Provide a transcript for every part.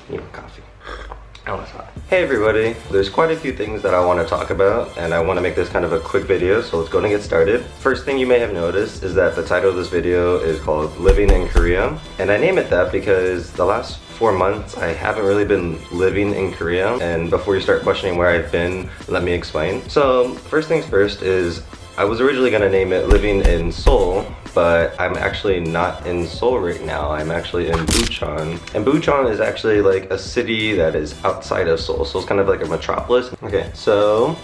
Need coffee. Oh, it's hot. Hey everybody, there's quite a few things that I want to talk about, and I want to make this kind of a quick video, so let's go and get started. First thing you may have noticed is that the title of this video is called Living in Korea, and I name it that because the last 4 months I haven't really been living in Korea, and before you start questioning where I've been, let me explain. So first things first is I was originally going to name it Living in Seoul, but I'm actually not in Seoul right now. I'm actually in Bucheon. And Bucheon is actually like a city that is outside of Seoul. So it's kind of like a metropolis. Okay, so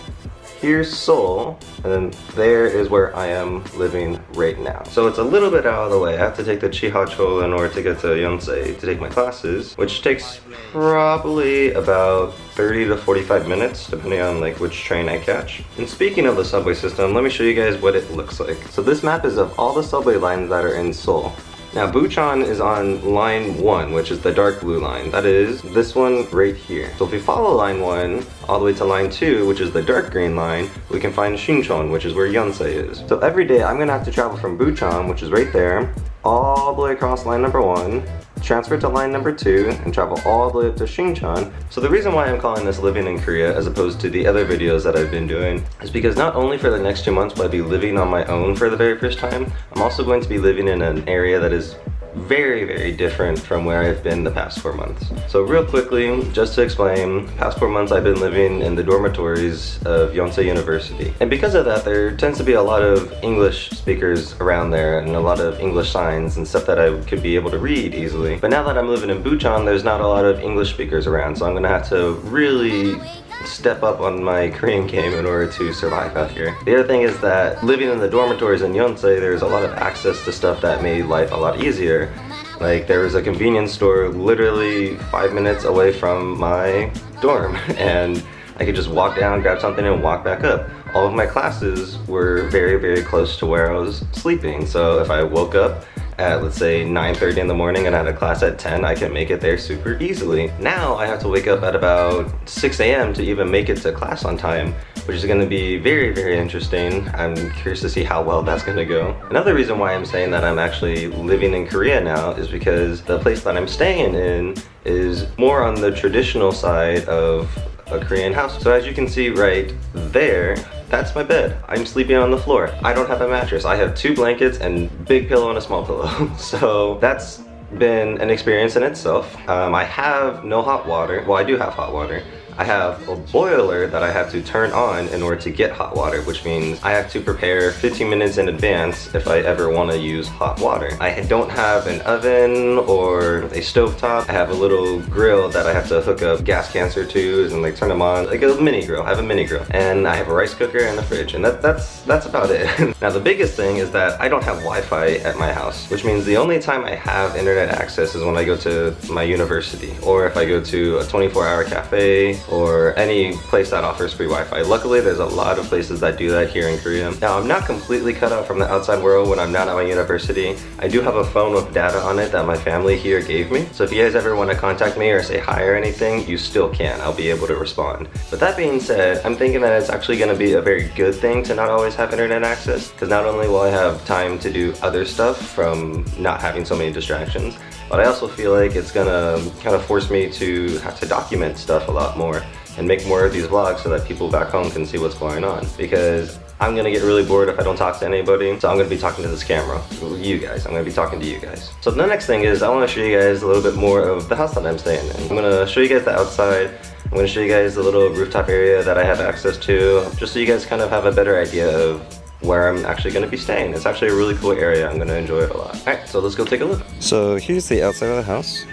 here's Seoul, and then there is where I am living right now. So it's a little bit out of the way. I have to take the Chihacho in order to get to Yonsei to take my classes, which takes probably about 30 to 45 minutes, depending on like which train I catch. And speaking of the subway system, let me show you guys what it looks like. So this map is of all the subway lines that are in Seoul. Now Bucheon is on line 1, which is the dark blue line. That is this one right here. So if we follow line 1 all the way to line 2, which is the dark green line, we can find Shuncheon, which is where Yonsei is. So every day I'm gonna have to travel from Bucheon, which is right there, all the way across line number 1, transfer to line number 2, and travel all the way up to Shuncheon. So the reason why I'm calling this Living in Korea as opposed to the other videos that I've been doing is because not only for the next 2 months will I be living on my own for the very first time, I'm also going to be living in an area that is very, very different from where I've been the past 4 months. So real quickly, just to explain, past 4 months I've been living in the dormitories of Yonsei University. And because of that, there tends to be a lot of English speakers around there and a lot of English signs and stuff that I could be able to read easily. But now that I'm living in Bucheon, there's not a lot of English speakers around, so I'm gonna have to really step up on my Korean game in order to survive out here. The other thing is that living in the dormitories in Yonsei, there's a lot of access to stuff that made life a lot easier. Like there was a convenience store literally 5 minutes away from my dorm, and I could just walk down, grab something, and walk back up. All of my classes were very, very close to where I was sleeping. So if I woke up at, let's say, 9:30 in the morning and I had a class at 10, I can make it there super easily. Now I have to wake up at about 6 a.m. to even make it to class on time, which is gonna be very, very interesting. I'm curious to see how well that's gonna go. Another reason why I'm saying that I'm actually living in Korea now is because the place that I'm staying in is more on the traditional side of a Korean house. So as you can see right there, that's my bed. I'm sleeping on the floor. I don't have a mattress. I have 2 blankets and big pillow and a small pillow. So that's been an experience in itself. I have no hot water. Well, I do have hot water. I have a boiler that I have to turn on in order to get hot water, which means I have to prepare 15 minutes in advance if I ever want to use hot water. I don't have an oven or a stovetop. I have a little grill that I have to hook up gas canister to and like turn them on, like a mini grill. I have a mini grill, and I have a rice cooker and a fridge, and that's about it. Now the biggest thing is that I don't have Wi-Fi at my house, which means the only time I have internet access is when I go to my university, or if I go to a 24-hour cafe, or any place that offers free Wi-Fi. Luckily, there's a lot of places that do that here in Korea. Now, I'm not completely cut out from the outside world when I'm not at my university. I do have a phone with data on it that my family here gave me. So if you guys ever want to contact me or say hi or anything, you still can. I'll be able to respond. But that being said, I'm thinking that it's actually going to be a very good thing to not always have internet access, because not only will I have time to do other stuff from not having so many distractions, but I also feel like it's gonna kind of force me to have to document stuff a lot more and make more of these vlogs so that people back home can see what's going on. Because I'm gonna get really bored if I don't talk to anybody, so I'm gonna be talking to this camera. You guys, I'm gonna be talking to you guys. So the next thing is I wanna show you guys a little bit more of the house that I'm staying in. I'm gonna show you guys the outside. I'm gonna show you guys the little rooftop area that I have access to, just so you guys kind of have a better idea of where I'm actually going to be staying. It's actually a really cool area. I'm going to enjoy it a lot. Alright, so let's go take a look. So here's the outside of the house.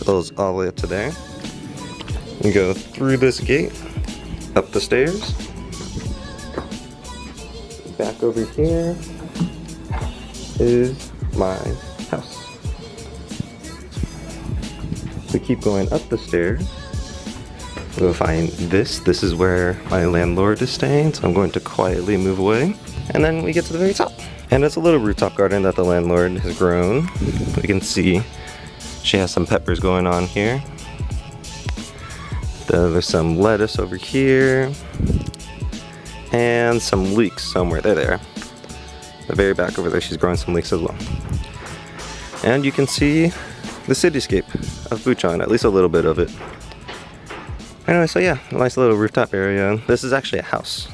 Goes all the way up to there. You go through this gate, up the stairs, back over here is my house. We keep going up the stairs. We'll find this. This is where my landlord is staying, so I'm going to quietly move away. And then we get to the very top. And it's a little rooftop garden that the landlord has grown. We can see she has some peppers going on here. There's some lettuce over here. And some leeks somewhere. They're there. The very back over there, she's growing some leeks as well. And you can see the cityscape of Bucheon, at least a little bit of it. Anyway, so yeah, a nice little rooftop area. This is actually a house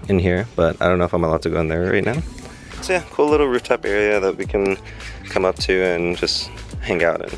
in here, but I don't know if I'm allowed to go in there right now. So yeah, cool little rooftop area that we can come up to and just hang out in.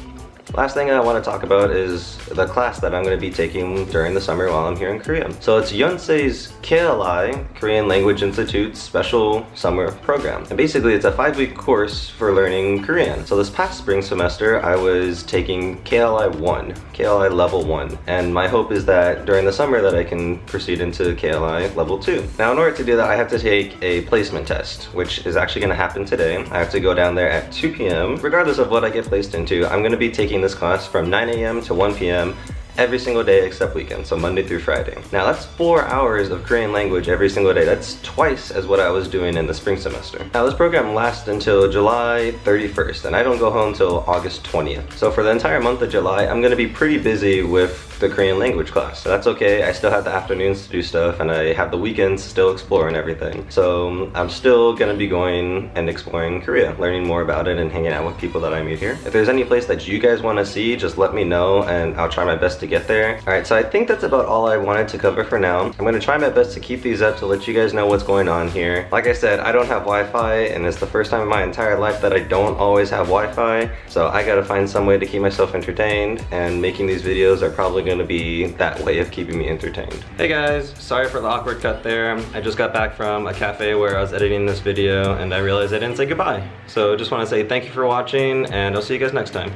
Last thing I want to talk about is the class that I'm going to be taking during the summer while I'm here in Korea. So it's Yonsei's KLI, Korean Language Institute's special summer program. And basically it's a 5-week course for learning Korean. So this past spring semester I was taking KLI 1, KLI level 1. And my hope is that during the summer that I can proceed into KLI level 2. Now in order to do that I have to take a placement test, which is actually going to happen today. I have to go down there at 2 p.m. Regardless of what I get placed into, I'm going to be taking this class from 9 a.m. to 1 p.m. every single day except weekends, so Monday through Friday. Now that's 4 hours of Korean language every single day. That's twice as what I was doing in the spring semester. Now this program lasts until July 31st, and I don't go home till August 20th. So for the entire month of July, I'm gonna be pretty busy with the Korean language class. So that's okay, I still have the afternoons to do stuff, and I have the weekends to still explore and everything. So I'm still gonna be going and exploring Korea, learning more about it and hanging out with people that I meet here. If there's any place that you guys wanna see, just let me know and I'll try my best to get there. Alright, so I think that's about all I wanted to cover for now. I'm gonna try my best to keep these up to let you guys know what's going on here. Like I said, I don't have Wi-Fi, and it's the first time in my entire life that I don't always have Wi-Fi, so I gotta find some way to keep myself entertained, and making these videos are probably gonna be that way of keeping me entertained. Hey guys, sorry for the awkward cut there. I just got back from a cafe where I was editing this video and I realized I didn't say goodbye. So just wanna say thank you for watching, and I'll see you guys next time.